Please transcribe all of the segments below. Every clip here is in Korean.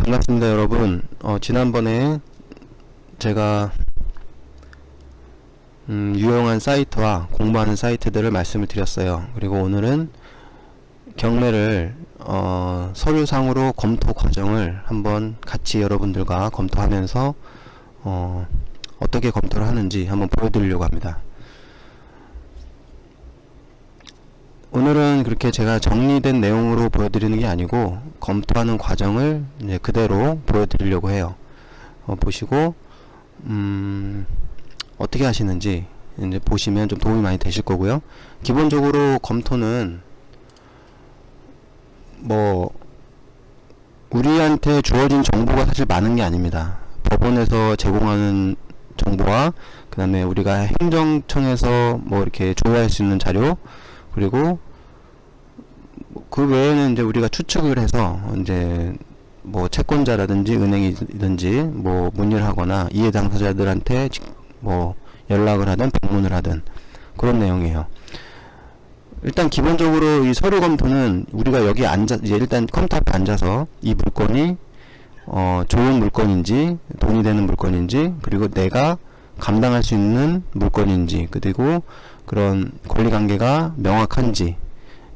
반갑습니다, 여러분. 지난번에 제가 유용한 사이트와 공부하는 사이트들을 말씀을 드렸어요. 그리고 오늘은 경매를 서류상으로 검토 과정을 한번 같이 여러분들과 검토하면서 어떻게 검토를 하는지 한번 보여드리려고 합니다. 오늘은 그렇게 제가 정리된 내용으로 보여드리는 게 아니고 검토하는 과정을 이제 그대로 보여드리려고 해요. 보시고 어떻게 하시는지 이제 보시면 좀 도움이 많이 되실 거고요. 기본적으로 검토는 뭐 우리한테 주어진 정보가 사실 많은 게 아닙니다. 법원에서 제공하는 정보와 그 다음에 우리가 행정청에서 뭐 이렇게 조회할 수 있는 자료, 그리고 그 외에는 이제 우리가 추측을 해서 이제 뭐 채권자라든지 은행이든지 뭐 문의를 하거나 이해 당사자들한테 뭐 연락을 하든 방문을 하든 그런 내용이에요. 일단 기본적으로 이 서류 검토는 우리가 여기 앉아 이제 일단 컴퓨터 앞에 앉아서 이 물건이 좋은 물건인지 돈이 되는 물건인지, 그리고 내가 감당할 수 있는 물건인지, 그리고 그런 권리관계가 명확한지,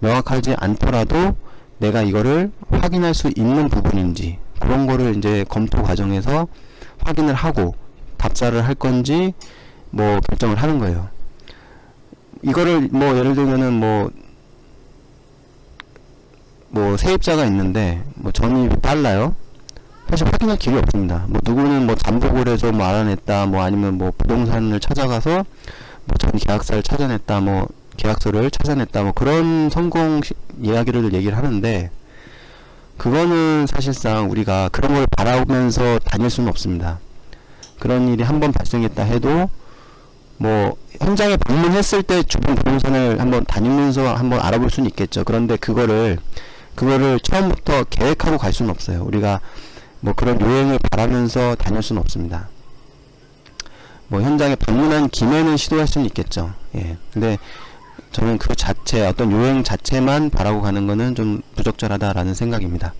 명확하지 않더라도 내가 이거를 확인할 수 있는 부분인지, 그런 거를 이제 검토 과정에서 확인을 하고 답사를 할 건지 뭐 결정을 하는 거예요. 이거를 뭐 예를 들면은 뭐 세입자가 있는데 뭐 전입이 빨라요. 사실 확인할 길이 없습니다. 뭐 누구는 뭐 잠복을 해서 뭐 알아냈다, 뭐 아니면 뭐 부동산을 찾아가서 뭐 전 계약서를 찾아냈다, 뭐 계약서를 찾아냈다, 뭐 그런 성공 이야기를 얘기를 하는데, 그거는 사실상 우리가 그런 걸 바라보면서 다닐 수는 없습니다. 그런 일이 한번 발생했다 해도 뭐 현장에 방문했을 때 주변 부동산을 한번 다니면서 한번 알아볼 수는 있겠죠. 그런데 그거를 처음부터 계획하고 갈 수는 없어요. 우리가 뭐 그런 요행을 바라면서 다닐 수는 없습니다. 뭐 현장에 방문한 김에는 시도할 수는 있겠죠. 예. 근데 저는 그 자체, 어떤 요행 자체만 바라고 가는 거는 좀 부적절하다라는 생각입니다.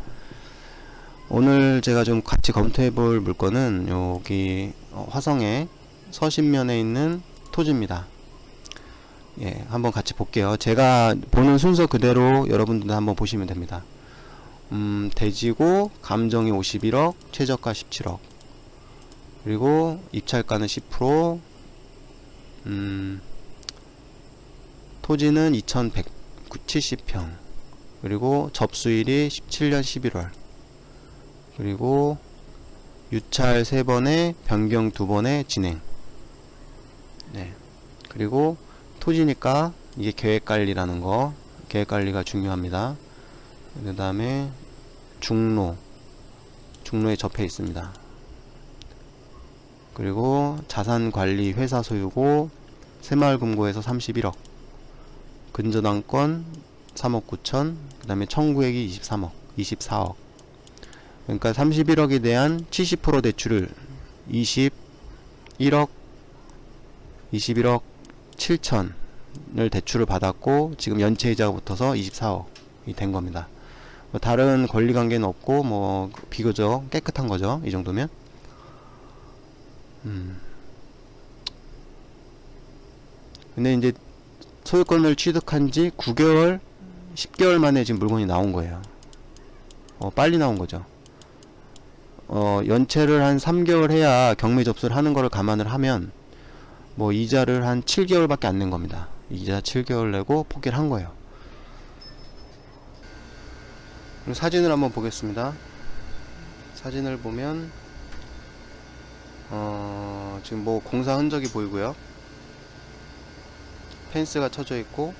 오늘 제가 좀 같이 검토해 볼 물건은 여기 화성의 서신면에 있는 토지입니다. 예, 한번 같이 볼게요. 제가 보는 순서 그대로 여러분들도 한번 보시면 됩니다. 대지고 감정이 51억, 최저가 17억, 그리고 입찰가는 10%, 토지는 2170평, 그리고 접수일이 17년 11월, 그리고 유찰 3번에 변경 2번에 진행. 네. 그리고 토지니까 이게 계획관리라는 거, 계획관리가 중요합니다. 그 다음에 중로에 접해 있습니다. 그리고 자산관리 회사 소유고 새마을금고에서 31억, 근저당권 3억 9천, 그 다음에 청구액이 24억. 그러니까 31억에 대한 70% 대출을 21억 7천을 대출을 받았고, 지금 연체이자가 붙어서 24억이 된 겁니다. 뭐 다른 권리관계는 없고 뭐 비교적 깨끗한 거죠, 이 정도면. 근데 이제 소유권을 취득한 지 9개월 10개월 만에 지금 물건이 나온 거예요. 빨리 나온 거죠. 연체를 한 3개월 해야 경매 접수를 하는 거를 감안을 하면 뭐 이자를 한 7개월 밖에 안 낸 겁니다. 이자 7개월 내고 포기를 한 거예요. 그리고 사진을 한번 보겠습니다. 사진을 보면 지금 뭐 공사 흔적이 보이고요. 펜스가 쳐져 있고,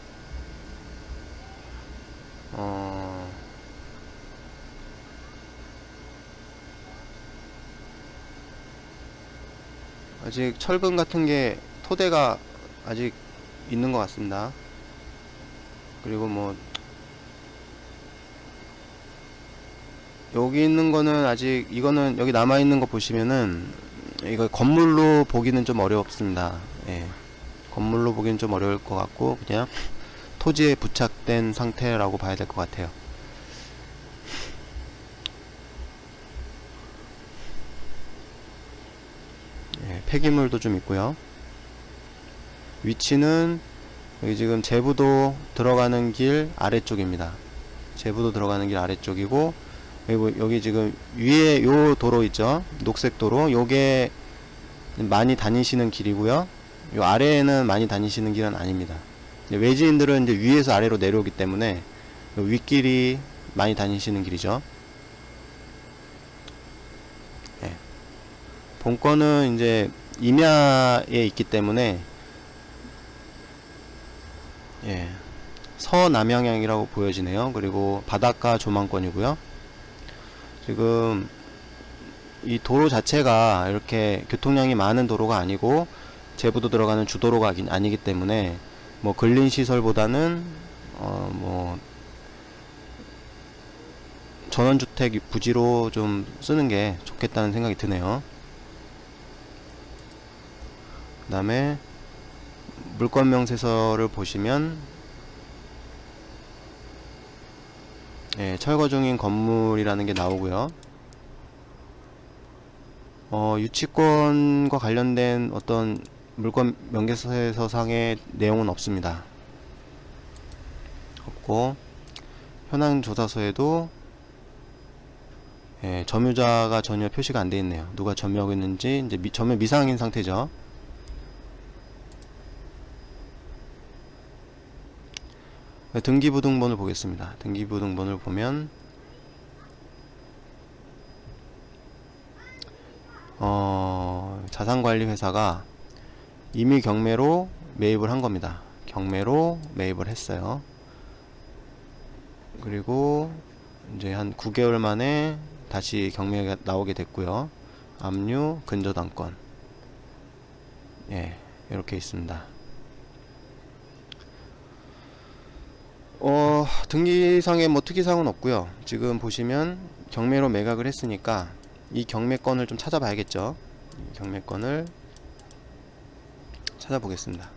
아직 철근 같은 게 토대가 아직 있는 것 같습니다. 그리고 뭐 여기 있는 거는 아직, 이거는 여기 남아 있는 거 보시면은 이거 건물로 보기는 좀 어렵습니다. 예. 건물로 보기는 좀 어려울 것 같고 그냥 토지에 부착된 상태라고 봐야 될 것 같아요. 폐기물도 좀 있고요. 위치는 여기 지금 제부도 들어가는 길 아래쪽입니다. 제부도 들어가는 길 아래쪽이고, 여기 지금 위에 요 도로 있죠? 녹색 도로. 요게 많이 다니시는 길이고요. 요 아래에는 많이 다니시는 길은 아닙니다. 외지인들은 이제 위에서 아래로 내려오기 때문에 요 윗길이 많이 다니시는 길이죠. 예. 본건은 이제 임야에 있기 때문에 예, 서남향이라고 보여지네요. 그리고 바닷가 조망권이고요. 지금 이 도로 자체가 이렇게 교통량이 많은 도로가 아니고 제부도 들어가는 주도로가 아니기 때문에 뭐 근린 시설보다는 뭐 전원주택 부지로 좀 쓰는 게 좋겠다는 생각이 드네요. 그 다음에 물권 명세서를 보시면 예, 철거 중인 건물이라는 게 나오고요. 유치권과 관련된 어떤 물권 명세서상의 내용은 없습니다. 없고, 현황 조사서에도 예, 점유자가 전혀 표시가 안 되어 있네요. 누가 점유하고 있는지 이제 점유 미상인 상태죠. 등기부등본을 보겠습니다. 등기부등본을 보면 자산관리회사가 이미 경매로 매입을 한 겁니다. 경매로 매입을 했어요. 그리고 이제 한 9개월 만에 다시 경매가 나오게 됐고요. 압류, 근저당권. 예, 이렇게 있습니다. 등기상에 뭐 특이사항은 없고요. 지금 보시면 경매로 매각을 했으니까 이 경매권을 좀 찾아봐야겠죠. 이 경매권을 찾아보겠습니다.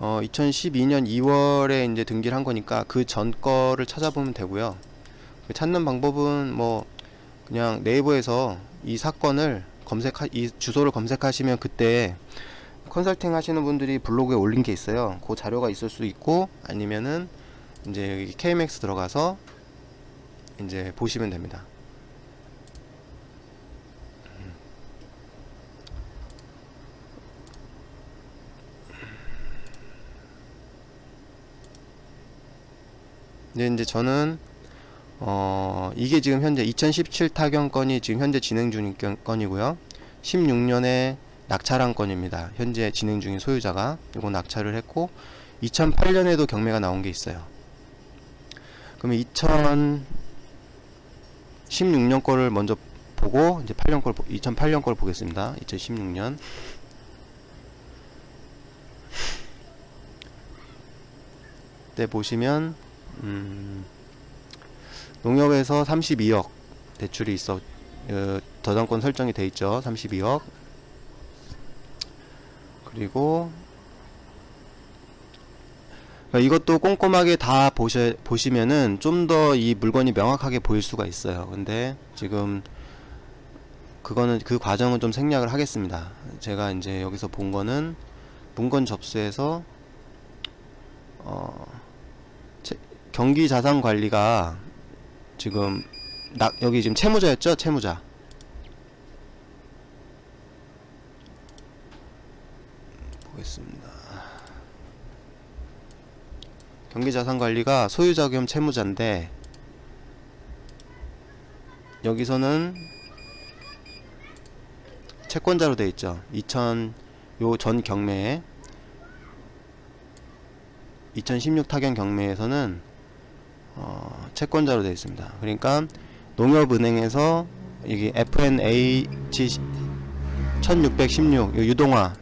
어, 2012년 2월에 이제 등기를 한 거니까 그 전 거를 찾아보면 되고요. 찾는 방법은 뭐 그냥 네이버에서 이 사건을 이 주소를 검색하시면 그때 컨설팅 하시는 분들이 블로그에 올린 게 있어요. 그 자료가 있을 수 있고, 아니면은 이제 여기 KMX 들어가서 이제 보시면 됩니다. 근데 이제 저는 이게 지금 현재 2017 타경 건이 지금 현재 진행 중인 건이고요. 16년에 낙찰한 건입니다. 현재 진행 중인 소유자가 이거 낙찰을 했고, 2008년에도 경매가 나온 게 있어요. 그러면 2016년 거를 먼저 보고 이제 2008년 걸 보겠습니다. 2016년. 때 보시면 농협에서 32억 대출이 있어 저당권 설정이 돼 있죠. 32억. 그리고 이것도 꼼꼼하게 다 보시면은 좀 더 이 물건이 명확하게 보일 수가 있어요. 근데 지금 그거는 그 과정은 좀 생략을 하겠습니다. 제가 이제 여기서 본 거는 문건 접수해서 경기자산관리가 지금 여기 지금 채무자였죠? 채무자. 보겠습니다. 경기자산관리가 소유자 겸 채무자인데, 여기서는 채권자로 되어 있죠. 요 전 경매에 2016 타경 경매에서는 채권자로 되어 있습니다. 그러니까 농협은행에서 여기 FNH 1616 유동화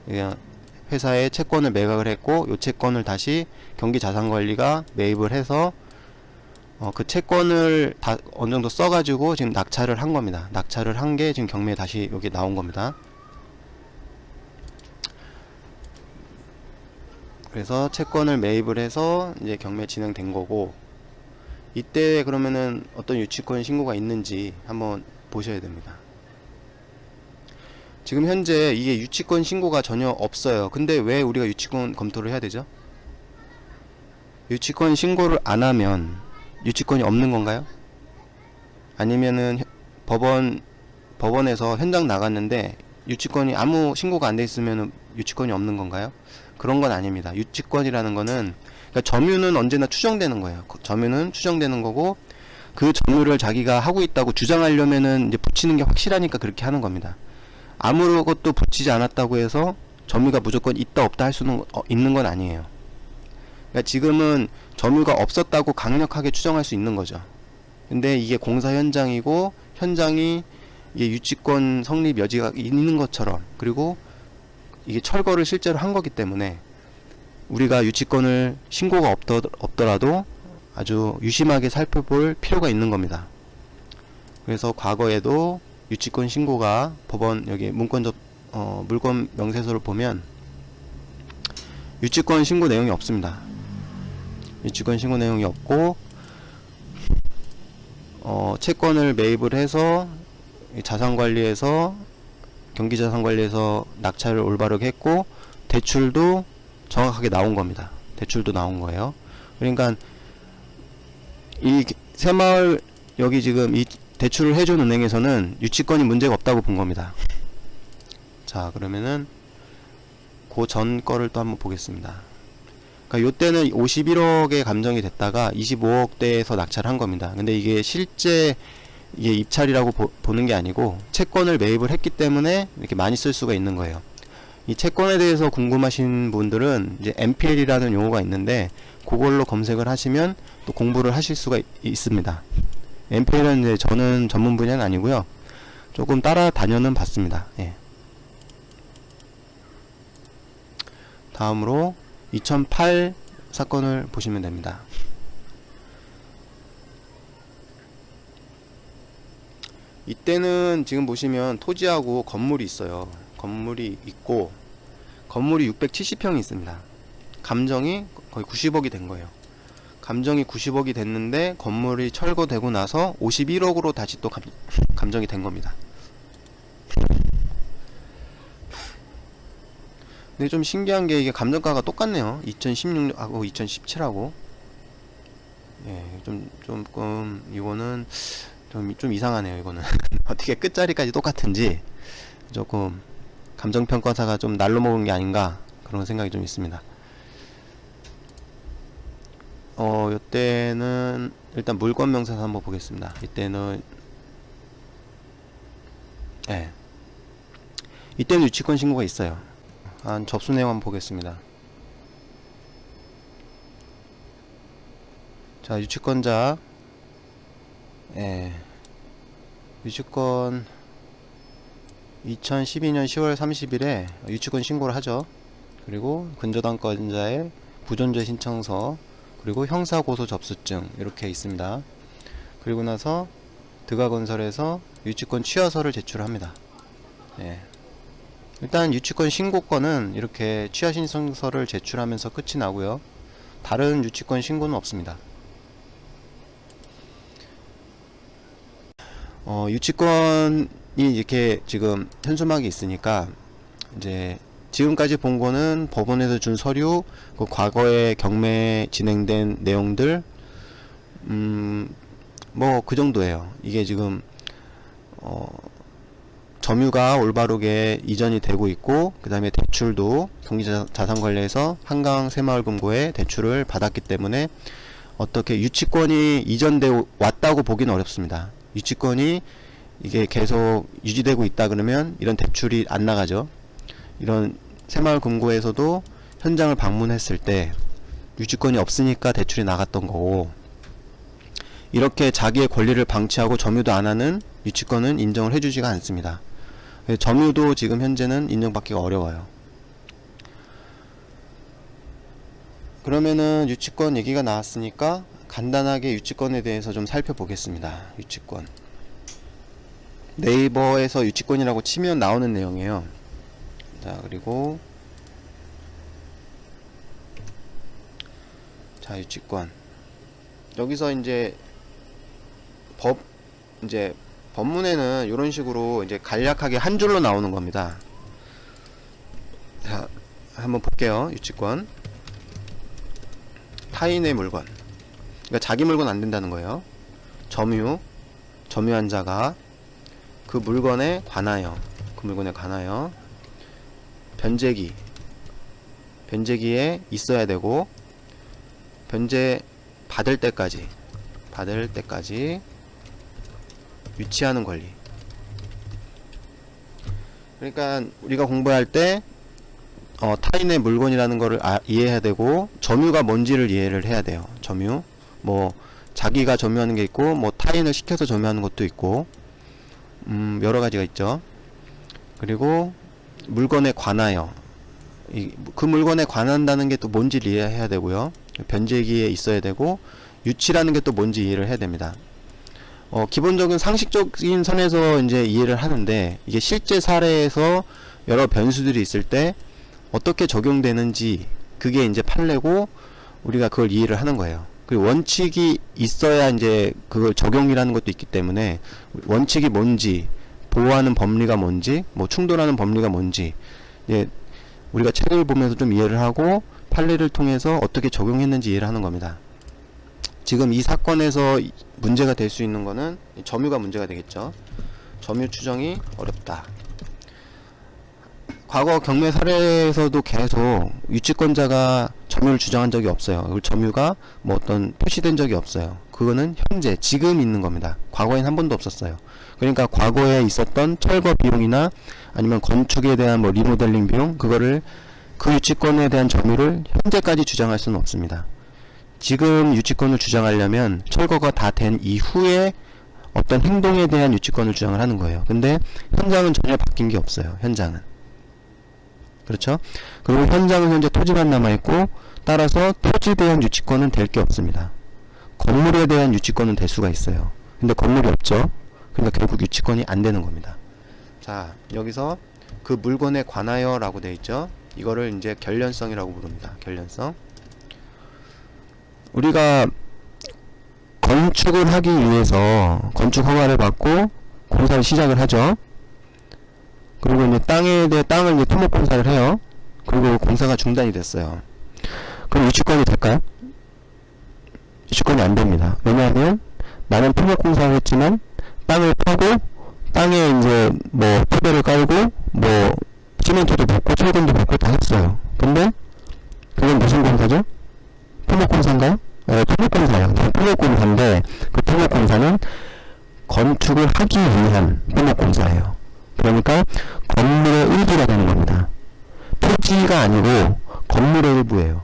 회사에 채권을 매각을 했고, 이 채권을 다시 경기자산관리가 매입을 해서 그 채권을 다 어느 정도 써가지고 지금 낙찰을 한 겁니다. 낙찰을 한 게 지금 경매에 다시 여기 나온 겁니다. 그래서 채권을 매입을 해서 이제 경매 진행된 거고, 이때 그러면은 어떤 유치권 신고가 있는지 한번 보셔야 됩니다. 지금 현재 이게 유치권 신고가 전혀 없어요. 근데 왜 우리가 유치권 검토를 해야 되죠? 유치권 신고를 안 하면 유치권이 없는 건가요? 아니면은 법원에서 현장 나갔는데 유치권이 아무 신고가 안 돼 있으면 유치권이 없는 건가요? 그런 건 아닙니다. 유치권이라는 거는, 그러니까 점유는 언제나 추정되는 거예요. 점유는 추정되는 거고, 그 점유를 자기가 하고 있다고 주장하려면은 이제 붙이는 게 확실하니까 그렇게 하는 겁니다. 아무것도 붙이지 않았다고 해서 점유가 무조건 있다 없다 할 수는 있는 건 아니에요. 그러니까 지금은 점유가 없었다고 강력하게 추정할 수 있는 거죠. 근데 이게 공사 현장이고, 현장이 이게 유치권 성립 여지가 있는 것처럼, 그리고 이게 철거를 실제로 한 거기 때문에 우리가 유치권을 신고가 없더라도 아주 유심하게 살펴볼 필요가 있는 겁니다. 그래서 과거에도 유치권 신고가 법원 여기 물권 명세서를 보면 유치권 신고 내용이 없습니다. 유치권 신고 내용이 없고, 채권을 매입을 해서 자산관리에서 경기자산관리에서 낙찰을 올바르게 했고, 대출도 정확하게 나온 겁니다. 대출도 나온 거예요. 그러니까 이 새마을 여기 지금 이 대출을 해준 은행에서는 유치권이 문제가 없다고 본 겁니다. 자, 그러면은 그 전 거를 또 한번 보겠습니다. 그러니까 요때는 51억에 감정이 됐다가 25억대에서 낙찰한 겁니다. 근데 이게 실제 이게 입찰이라고 보는 게 아니고 채권을 매입을 했기 때문에 이렇게 많이 쓸 수가 있는 거예요. 이 채권에 대해서 궁금하신 분들은 이제 MPL이라는 용어가 있는데 그걸로 검색을 하시면 또 공부를 하실 수가 있습니다. MPL은 이제 저는 전문 분야는 아니고요. 조금 따라다녀는 봤습니다. 예. 다음으로 2008 사건을 보시면 됩니다. 이때는 지금 보시면 토지하고 건물이 있어요. 건물이 있고, 건물이 670평이 있습니다. 감정이 거의 90억이 된 거예요. 감정이 90억이 됐는데 건물이 철거되고 나서 51억으로 다시 또 감정이 된 겁니다. 근데 좀 신기한 게 이게 감정가가 똑같네요. 2016하고 2017하고. 예, 조금 이거는 좀 이상하네요. 이거는 어떻게 끝자리까지 똑같은지 조금 감정평가사가 좀 날로 먹은 게 아닌가 그런 생각이 좀 있습니다. 이때는 일단 물권 명세서 한번 보겠습니다. 이때는 이때는 유치권 신고가 있어요. 한 접수 내용 한번 보겠습니다. 자, 유치권자 유치권 2012년 10월 30일에 유치권 신고를 하죠. 그리고 근저당권자의 부존재 신청서, 그리고 형사고소 접수증 이렇게 있습니다. 그리고 나서 드가건설에서 유치권 취하서를 제출합니다. 일단 유치권 신고권은 이렇게 취하 신청서를 제출하면서 끝이 나고요. 다른 유치권 신고는 없습니다. 유치권이 이렇게 지금 현수막이 있으니까 이제 지금까지 본 거는 법원에서 준 서류, 그 과거에 경매 진행된 내용들, 뭐 그 정도예요. 이게 지금 점유가 올바르게 이전이 되고 있고, 그 다음에 대출도 경기자산관리에서 한강 새마을금고에 대출을 받았기 때문에 어떻게 유치권이 이전돼 왔다고 보기는 어렵습니다. 유치권이 이게 계속 유지되고 있다 그러면 이런 대출이 안 나가죠. 이런 새마을금고에서도 현장을 방문했을 때 유치권이 없으니까 대출이 나갔던 거고, 이렇게 자기의 권리를 방치하고 점유도 안 하는 유치권은 인정을 해주지가 않습니다. 점유도 지금 현재는 인정받기가 어려워요. 그러면은 유치권 얘기가 나왔으니까 간단하게 유치권에 대해서 좀 살펴보겠습니다. 유치권. 네이버에서 유치권이라고 치면 나오는 내용이에요. 자, 그리고 자, 유치권. 여기서 이제 이제 법문에는 이런 식으로 이제 간략하게 한 줄로 나오는 겁니다. 자, 한번 볼게요. 유치권. 타인의 물건. 그러니까 자기 물건 안 된다는 거예요. 점유한 자가 그 물건에 관하여, 변제기에 있어야 되고, 변제 받을 때까지 유치하는 권리. 그러니까 우리가 공부할 때 타인의 물건이라는 거를 이해해야 되고, 점유가 뭔지를 이해를 해야 돼요. 점유. 뭐 자기가 점유하는 게 있고, 뭐 타인을 시켜서 점유하는 것도 있고, 여러 가지가 있죠. 그리고 물건에 관하여, 그 물건에 관한다는 게 또 뭔지를 이해해야 되고요. 변제기에 있어야 되고, 유치라는 게 또 뭔지 이해를 해야 됩니다. 기본적인 상식적인 선에서 이제 이해를 하는데, 이게 실제 사례에서 여러 변수들이 있을 때 어떻게 적용되는지, 그게 이제 판례고, 우리가 그걸 이해를 하는 거예요. 그리고 원칙이 있어야 이제 그걸 적용이라는 것도 있기 때문에, 원칙이 뭔지, 보호하는 법리가 뭔지, 뭐 충돌하는 법리가 뭔지, 이제 우리가 책을 보면서 좀 이해를 하고, 판례를 통해서 어떻게 적용했는지 이해를 하는 겁니다. 지금 이 사건에서 문제가 될 수 있는 거는 점유가 문제가 되겠죠. 점유 추정이 어렵다. 과거 경매 사례에서도 계속 유치권자가 점유를 주장한 적이 없어요. 그리고 점유가 뭐 어떤 표시된 적이 없어요. 그거는 현재 지금 있는 겁니다. 과거엔 한 번도 없었어요. 그러니까 과거에 있었던 철거 비용이나 아니면 건축에 대한 뭐 리모델링 비용, 그거를 그 유치권에 대한 점유를 현재까지 주장할 수는 없습니다. 지금 유치권을 주장하려면 철거가 다 된 이후에 어떤 행동에 대한 유치권을 주장을 하는 거예요. 근데 현장은 전혀 바뀐 게 없어요. 현장은. 그렇죠? 그리고 현장은 현재 토지만 남아있고, 따라서 토지에 대한 유치권은 될 게 없습니다. 건물에 대한 유치권은 될 수가 있어요. 근데 건물이 없죠? 그러니까 결국 유치권이 안 되는 겁니다. 자, 여기서 그 물건에 관하여 라고 되어 있죠? 이거를 이제 결련성이라고 부릅니다. 결련성. 우리가 건축을 하기 위해서 건축 허가를 받고 공사를 시작을 하죠. 그리고 이제 땅을 이제 토목 공사를 해요. 그리고 공사가 중단이 됐어요. 그럼 유치권이 될까요? 유치권이 안 됩니다. 왜냐하면 나는 토목 공사를 했지만 땅을 파고 땅에 이제 뭐 토대를 깔고 뭐 시멘트도 붓고 철근도 붓고 다 했어요. 근데 그건 무슨 공사죠? 토목공사인가요? 네, 토목공사예요. 토목공사인데 그 토목공사는 건축을 하기 위한 토목공사예요. 그러니까 건물의 일부가 되는 겁니다. 토지가 아니고 건물의 일부예요.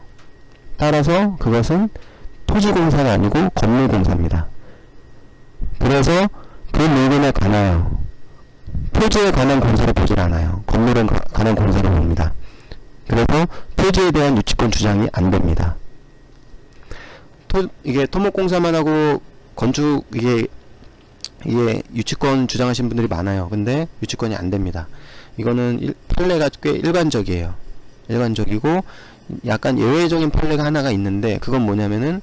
따라서 그것은 토지공사가 아니고 건물공사입니다. 그래서 그 물건에 관하여 토지에 관한 공사를 보질 않아요. 건물에 관한 공사를 봅니다. 그래서 토지에 대한 유치권 주장이 안 됩니다. 이게 토목공사만 하고 건축, 이게 유치권 주장하시는 분들이 많아요. 근데 유치권이 안 됩니다. 이거는 판례가 꽤 일반적이에요. 일반적이고, 약간 예외적인 판례가 하나가 있는데, 그건 뭐냐면은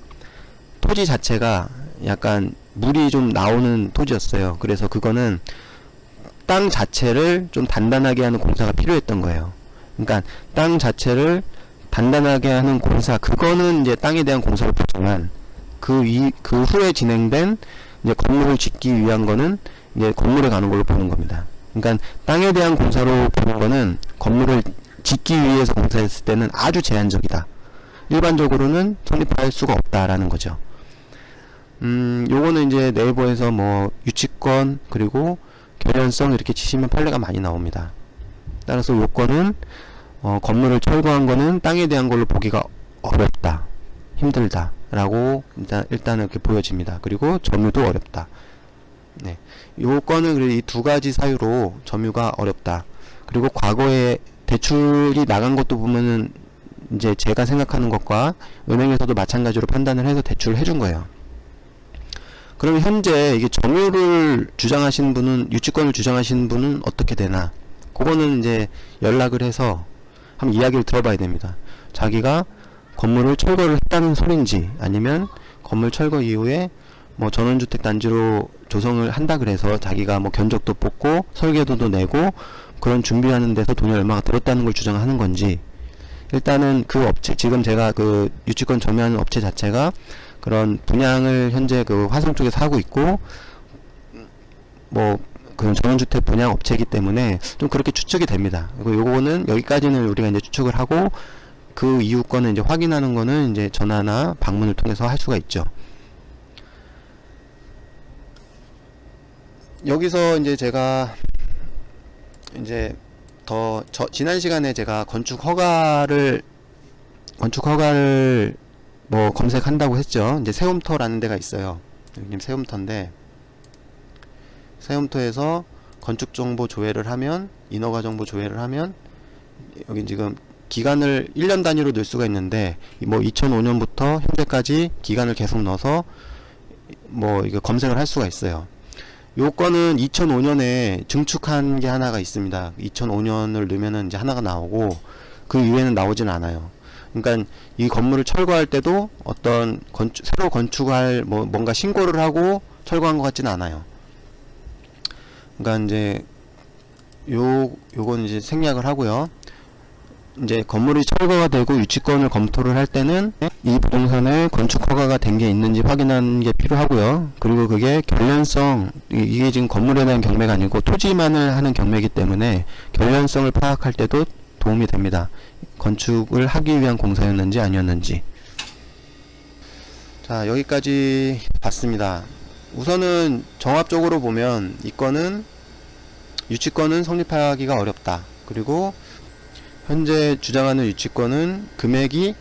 토지 자체가 약간 물이 좀 나오는 토지였어요. 그래서 그거는 땅 자체를 좀 단단하게 하는 공사가 필요했던 거예요. 그러니까 땅 자체를 단단하게 하는 공사, 그거는 이제 땅에 대한 공사를 보지만 그 후에 진행된 이제 건물을 짓기 위한 거는 이제 건물에 가는 걸로 보는 겁니다. 그러니까 땅에 대한 공사로 보는 거는 건물을 짓기 위해서 공사했을 때는 아주 제한적이다. 일반적으로는 성립할 수가 없다라는 거죠. 요거는 이제 네이버에서 뭐 유치권 그리고 결연성 이렇게 치시면 판례가 많이 나옵니다. 따라서 요건은 건물을 철거한 거는 땅에 대한 걸로 보기가 어렵다, 힘들다 라고 일단 이렇게 보여집니다. 그리고 점유도 어렵다. 네, 요건은 그래도 이 두 가지 사유로 점유가 어렵다. 그리고 과거에 대출이 나간 것도 보면은 이제 제가 생각하는 것과 은행에서도 마찬가지로 판단을 해서 대출을 해준 거예요. 그러면 현재 이게 점유를 주장하시는 분은, 유치권을 주장하시는 분은 어떻게 되나? 그거는 이제 연락을 해서 한번 이야기를 들어봐야 됩니다. 자기가 건물을 철거를 했다는 소린지, 아니면 건물 철거 이후에 뭐 전원주택 단지로 조성을 한다 그래서 자기가 뭐 견적도 뽑고 설계도도 내고 그런 준비하는 데서 돈이 얼마가 들었다는 걸 주장하는 건지, 일단은 그 업체, 지금 제가 그 유치권 점유하는 업체 자체가 그런 분양을 현재 그 화성 쪽에서 하고 있고, 뭐 그런 전원주택 분양 업체이기 때문에 좀 그렇게 추측이 됩니다. 그리고 요거는 여기까지는 우리가 이제 추측을 하고, 그 이후 거는 이제 확인하는 거는 이제 전화나 방문을 통해서 할 수가 있죠. 여기서 이제 제가 이제 지난 시간에 제가 건축 허가를 뭐 검색한다고 했죠. 이제 세움터라는 데가 있어요. 여기 세움터인데, 세움터에서 건축 정보 조회를 하면, 인허가 정보 조회를 하면, 여기 지금 기간을 1년 단위로 넣을 수가 있는데, 뭐 2005년부터 현재까지 기간을 계속 넣어서 뭐 이거 검색을 할 수가 있어요. 요거는 2005년에 증축한 게 하나가 있습니다. 2005년을 넣으면은 이제 하나가 나오고, 그 이후에는 나오진 않아요. 그러니까 이 건물을 철거할 때도 어떤 새로 건축할 뭔가 신고를 하고 철거한 것 같지는 않아요. 그러니까 이제 요건 이제 생략을 하고요. 이제 건물이 철거가 되고 유치권을 검토를 할 때는 이 부동산에 건축 허가가 된 게 있는지 확인하는 게 필요하고요. 그리고 그게 결련성, 이게 지금 건물에 대한 경매가 아니고 토지만을 하는 경매이기 때문에 결련성을 파악할 때도 도움이 됩니다. 건축을 하기 위한 공사였는지 아니었는지. 자, 여기까지 봤습니다. 우선은 종합적으로 보면 이 건은 유치권은 성립하기가 어렵다. 그리고 현재 주장하는 유치권은 금액이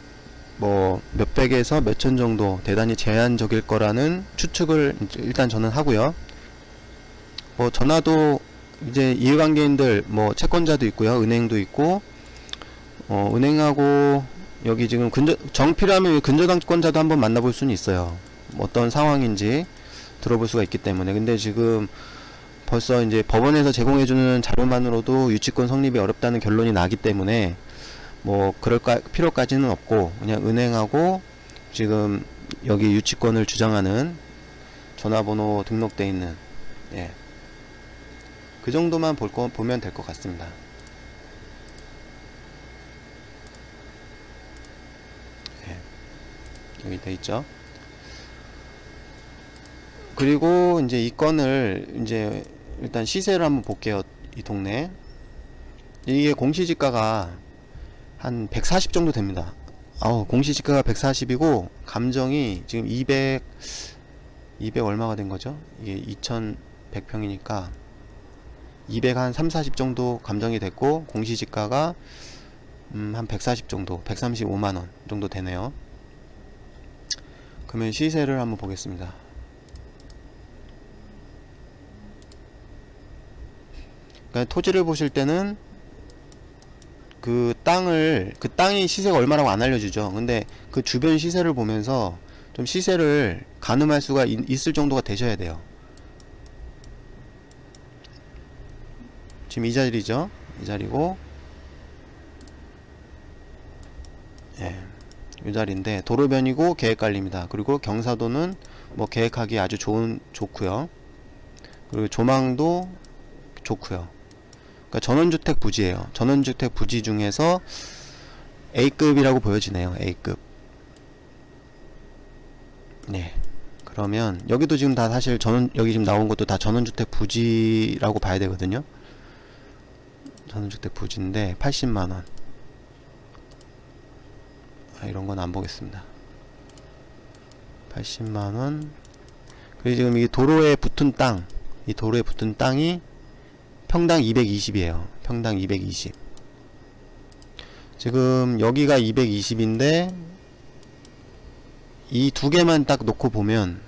뭐 몇백에서 몇천 정도 대단히 제한적일 거라는 추측을 일단 저는 하고요. 뭐 전화도 이제 이해관계인들, 뭐 채권자도 있고요, 은행도 있고, 은행하고 여기 지금 정필하면 근저당권자도 한번 만나볼 수는 있어요. 어떤 상황인지 들어볼 수가 있기 때문에. 근데 지금 벌써 이제 법원에서 제공해주는 자료만으로도 유치권 성립이 어렵다는 결론이 나기 때문에 뭐 그럴 필요까지는 없고, 그냥 은행하고 지금 여기 유치권을 주장하는 전화번호 등록돼 있는, 예, 그 정도만 보면 될 것 같습니다. 예, 여기 돼 있죠. 그리고 이제 이 건을 이제 일단 시세를 한번 볼게요. 이 동네, 이게 공시지가가 한 140 정도 됩니다. 공시지가가 140이고 감정이 지금 200 얼마가 된 거죠? 이게 2100평이니까 200 한 3, 40 정도 감정이 됐고, 공시지가가 한 140 정도, 135만원 정도 되네요. 그러면 시세를 한번 보겠습니다. 그러니까 토지를 보실 때는 그 땅이 시세가 얼마라고 안 알려주죠. 근데 그 주변 시세를 보면서 좀 시세를 가늠할 수가 있을 정도가 되셔야 돼요. 지금 이 자리죠. 이 자리고, 예, 이 자리인데 도로변이고 계획관리입니다. 그리고 경사도는 뭐 계획하기 아주 좋고요. 그리고 조망도 좋고요. 그러니까 전원주택 부지예요. 전원주택 부지 중에서 A급이라고 보여지네요. A급. 네. 그러면 여기도 지금 다 사실 여기 지금 나온 것도 다 전원주택 부지라고 봐야 되거든요. 전원주택 부지인데 80만원. 이런 건 안 보겠습니다. 80만원. 그리고 지금 이 도로에 붙은 땅이 평당 220이에요. 평당 220. 지금 여기가 220인데 이 두 개만 딱 놓고 보면,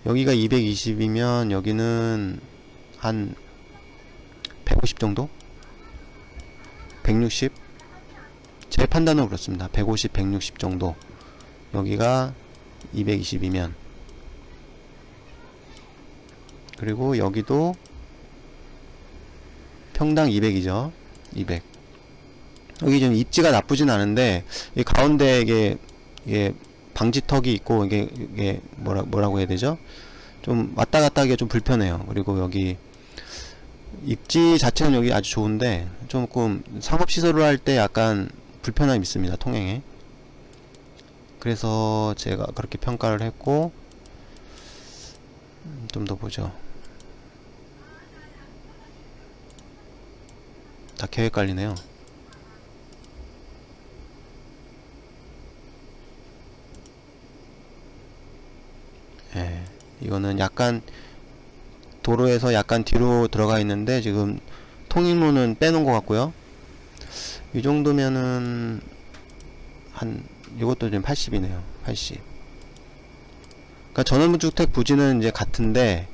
여기가 220이면 여기는 한 150 정도? 160? 제 판단은 그렇습니다. 150, 160 정도. 여기가 220이면, 그리고 여기도 평당 200이죠. 200. 여기 좀 입지가 나쁘진 않은데 이 가운데 이게 방지턱이 있고 이게 뭐라고 해야 되죠? 좀 왔다 갔다 하기가 좀 불편해요. 그리고 여기 입지 자체는 여기 아주 좋은데 조금 상업시설을 할 때 약간 불편함이 있습니다. 통행에. 그래서 제가 그렇게 평가를 했고, 좀 더 보죠. 다 계획 관리네요. 예, 이거는 약간 도로에서 약간 뒤로 들어가 있는데 지금 통행로는 빼놓은 것 같고요. 이 정도면은 이것도 지금 80이네요. 80. 그러니까 전원주택 부지는 이제 같은데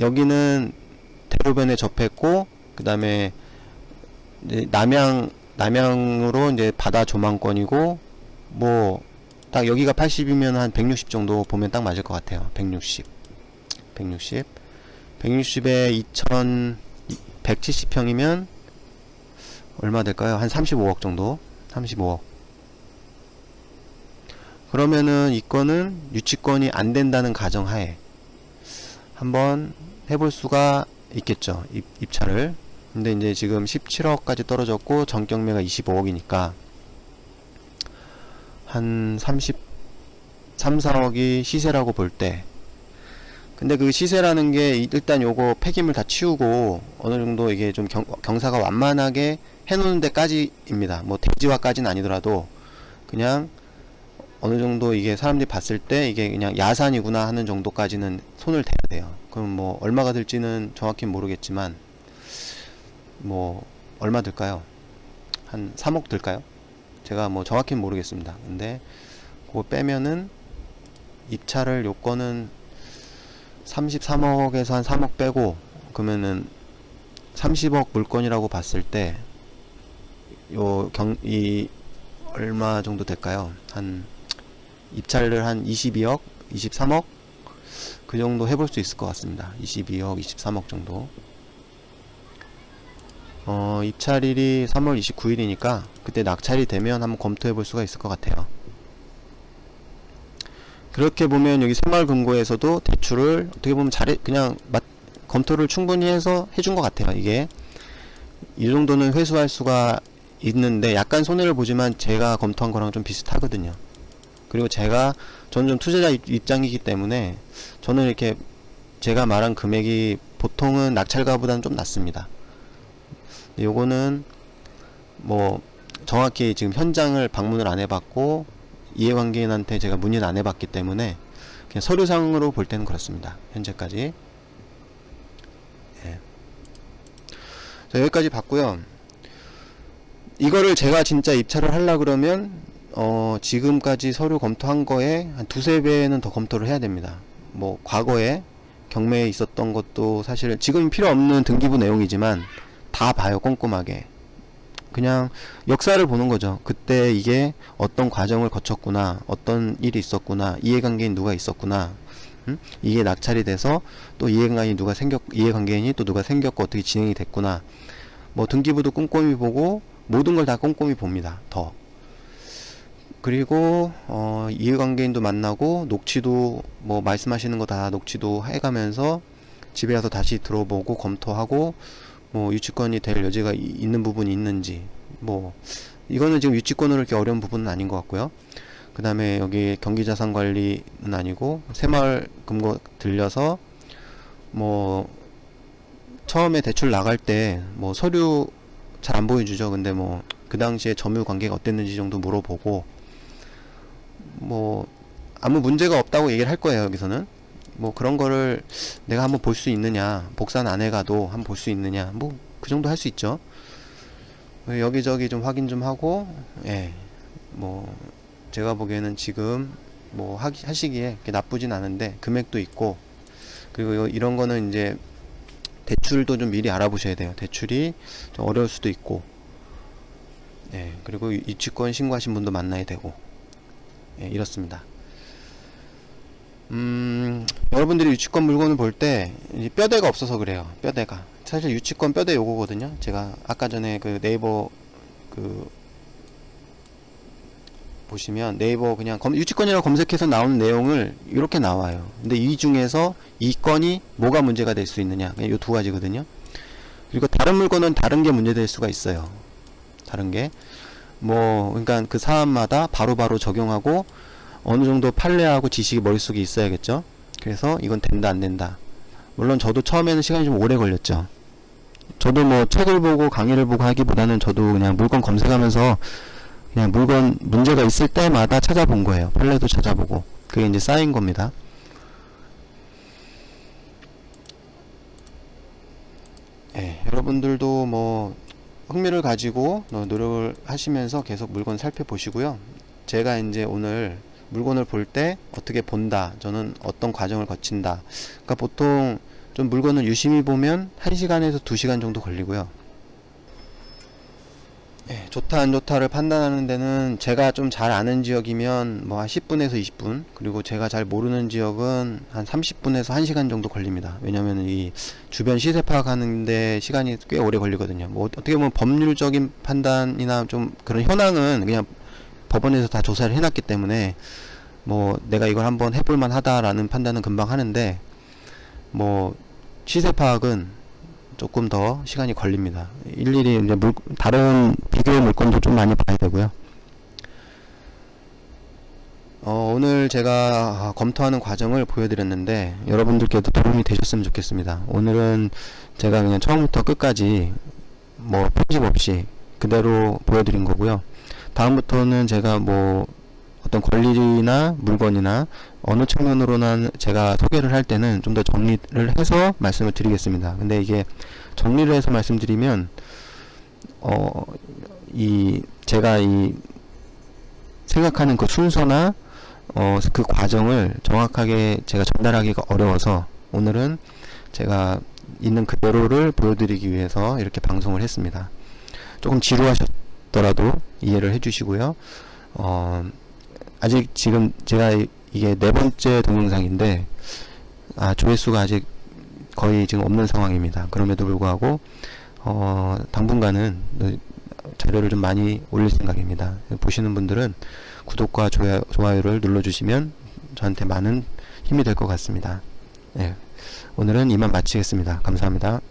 여기는 대로변에 접했고, 그 다음에 이제 남향으로 이제 바다 조망권이고, 뭐 딱 여기가 80이면 한 160 정도 보면 딱 맞을 것 같아요. 160. 160에 2170평이면 얼마 될까요? 한 35억 정도. 35억. 그러면은 이거는 유치권이 안 된다는 가정하에 한번 해볼 수가 있겠죠. 입찰을. 근데 이제 지금 17억까지 떨어졌고 전경매가 25억이니까 한 33, 4억이 시세라고 볼 때, 근데 그 시세라는 게 일단 요거 폐기물 다 치우고 어느 정도 이게 좀 경사가 완만하게 해놓는 데까지입니다. 뭐 대지화까지는 아니더라도 그냥 어느 정도 이게 사람들이 봤을 때 이게 그냥 야산이구나 하는 정도까지는 손을 대야 돼요. 그럼 뭐 얼마가 들지는 정확히 모르겠지만 뭐 얼마 들까요? 한 3억 들까요? 제가 뭐 정확히는 모르겠습니다. 근데 그거 빼면은 입찰을 요거는 33억에서 한 3억 빼고 그러면은 30억 물건이라고 봤을 때 이 얼마 정도 될까요? 한 입찰을 한 22억, 23억 그 정도 해볼 수 있을 것 같습니다. 22억, 23억 정도. 입찰일이 3월 29일이니까 그때 낙찰이 되면 한번 검토해 볼 수가 있을 것 같아요. 그렇게 보면 여기 새마을금고에서도 대출을 어떻게 보면 그냥 검토를 충분히 해서 해준 것 같아요. 이게 이 정도는 회수할 수가 있는데 약간 손해를 보지만 제가 검토한 거랑 좀 비슷하거든요. 그리고 저는 좀 투자자 입장이기 때문에 저는 이렇게 제가 말한 금액이 보통은 낙찰가보다는 좀 낮습니다. 요거는 뭐 정확히 지금 현장을 방문을 안 해봤고 이해관계인한테 제가 문의를 안 해봤기 때문에 그냥 서류상으로 볼 때는 그렇습니다. 현재까지. 예. 자, 여기까지 봤고요. 이거를 제가 진짜 입찰을 하려 그러면 지금까지 서류 검토한 거에 한 두세 배는 더 검토를 해야 됩니다. 뭐 과거에 경매에 있었던 것도 사실 지금 필요 없는 등기부 내용이지만 다 봐요. 꼼꼼하게. 그냥 역사를 보는 거죠. 그때 이게 어떤 과정을 거쳤구나, 어떤 일이 있었구나, 이해관계인 누가 있었구나, 이게 낙찰이 돼서 또 이해관계인이 또 누가 생겼고 어떻게 진행이 됐구나. 뭐 등기부도 꼼꼼히 보고 모든 걸 다 꼼꼼히 봅니다. 더. 그리고 이해관계인도 만나고 녹취도 뭐 말씀하시는 거 다 녹취도 해가면서 집에 와서 다시 들어보고 검토하고 뭐 유치권이 될 여지가 있는 부분이 있는지, 뭐 이거는 지금 유치권으로 이렇게 어려운 부분은 아닌 것 같고요. 그 다음에 여기 경기자산관리는 아니고 새마을금고 들려서 뭐 처음에 대출 나갈 때 뭐 서류 잘 안 보여주죠. 근데 뭐 그 당시에 점유 관계가 어땠는지 정도 물어보고 뭐 아무 문제가 없다고 얘기를 할 거예요. 여기서는 뭐 그런 거를 내가 한번 볼 수 있느냐, 복사는 안 해가도 한번 볼 수 있느냐, 뭐 그 정도 할 수 있죠. 여기저기 좀 확인 좀 하고, 예, 뭐 제가 보기에는 지금 뭐 하시기에 나쁘진 않은데 금액도 있고, 그리고 이런 거는 이제 대출도 좀 미리 알아보셔야 돼요. 대출이 좀 어려울 수도 있고, 예, 그리고 유치권 신고하신 분도 만나야 되고, 예, 이렇습니다. 여러분들이 유치권 물건을 볼 때 뼈대가 없어서 그래요. 뼈대가 사실 유치권 뼈대 요거거든요. 제가 아까 전에 그 네이버 그 보시면 네이버 그냥 유치권이라고 검색해서 나오는 내용을 이렇게 나와요. 근데 이 중에서 이 건이 뭐가 문제가 될 수 있느냐, 이 두 가지거든요. 그리고 다른 물건은 다른 게 문제될 수가 있어요. 다른 게 그러니까 그 사안마다 바로바로 적용하고 어느 정도 판례하고 지식이 머릿속에 있어야겠죠. 그래서 이건 된다 안 된다. 물론 저도 처음에는 시간이 좀 오래 걸렸죠. 저도 뭐 책을 보고 강의를 보고 하기보다는 저도 그냥 물건 검색하면서 그냥 물건 문제가 있을 때마다 찾아본 거예요. 판례도 찾아보고. 그게 이제 쌓인 겁니다. 여러분들도 뭐 흥미를 가지고 노력을 하시면서 계속 물건 살펴보시고요. 제가 이제 오늘 물건을 볼 때 어떻게 본다, 저는 어떤 과정을 거친다. 그러니까 보통 좀 물건을 유심히 보면 1시간에서 2시간 정도 걸리고요. 좋다 안 좋다를 판단하는 데는 제가 좀 잘 아는 지역이면 뭐 한 10분에서 20분, 그리고 제가 잘 모르는 지역은 한 30분에서 1시간 정도 걸립니다. 왜냐면 이 주변 시세 파악하는데 시간이 꽤 오래 걸리거든요. 뭐 어떻게 보면 법률적인 판단이나 좀 그런 현황은 그냥 법원에서 다 조사를 해놨기 때문에 뭐 내가 이걸 한번 해볼만 하다라는 판단은 금방 하는데, 뭐 시세 파악은 조금 더 시간이 걸립니다. 일일이 이제 다른 비교의 물건도 좀 많이 봐야 되고요. 오늘 제가 검토하는 과정을 보여드렸는데 여러분들께도 도움이 되셨으면 좋겠습니다. 오늘은 제가 그냥 처음부터 끝까지 뭐 편집 없이 그대로 보여드린 거고요. 다음부터는 제가 뭐 어떤 권리나 물건이나 어느 측면으로나 제가 소개를 할 때는 좀 더 정리를 해서 말씀을 드리겠습니다. 근데 이게 정리를 해서 말씀드리면 제가 생각하는 그 순서나 그 과정을 정확하게 제가 전달하기가 어려워서 오늘은 제가 있는 그대로를 보여드리기 위해서 이렇게 방송을 했습니다. 조금 지루하셨더라도 이해를 해주시고요. 아직 지금 제가 이게 4번째 동영상인데 조회수가 아직 거의 지금 없는 상황입니다. 그럼에도 불구하고 당분간은 자료를 좀 많이 올릴 생각입니다. 보시는 분들은 구독과 좋아요를 눌러주시면 저한테 많은 힘이 될 것 같습니다. 오늘은 이만 마치겠습니다. 감사합니다.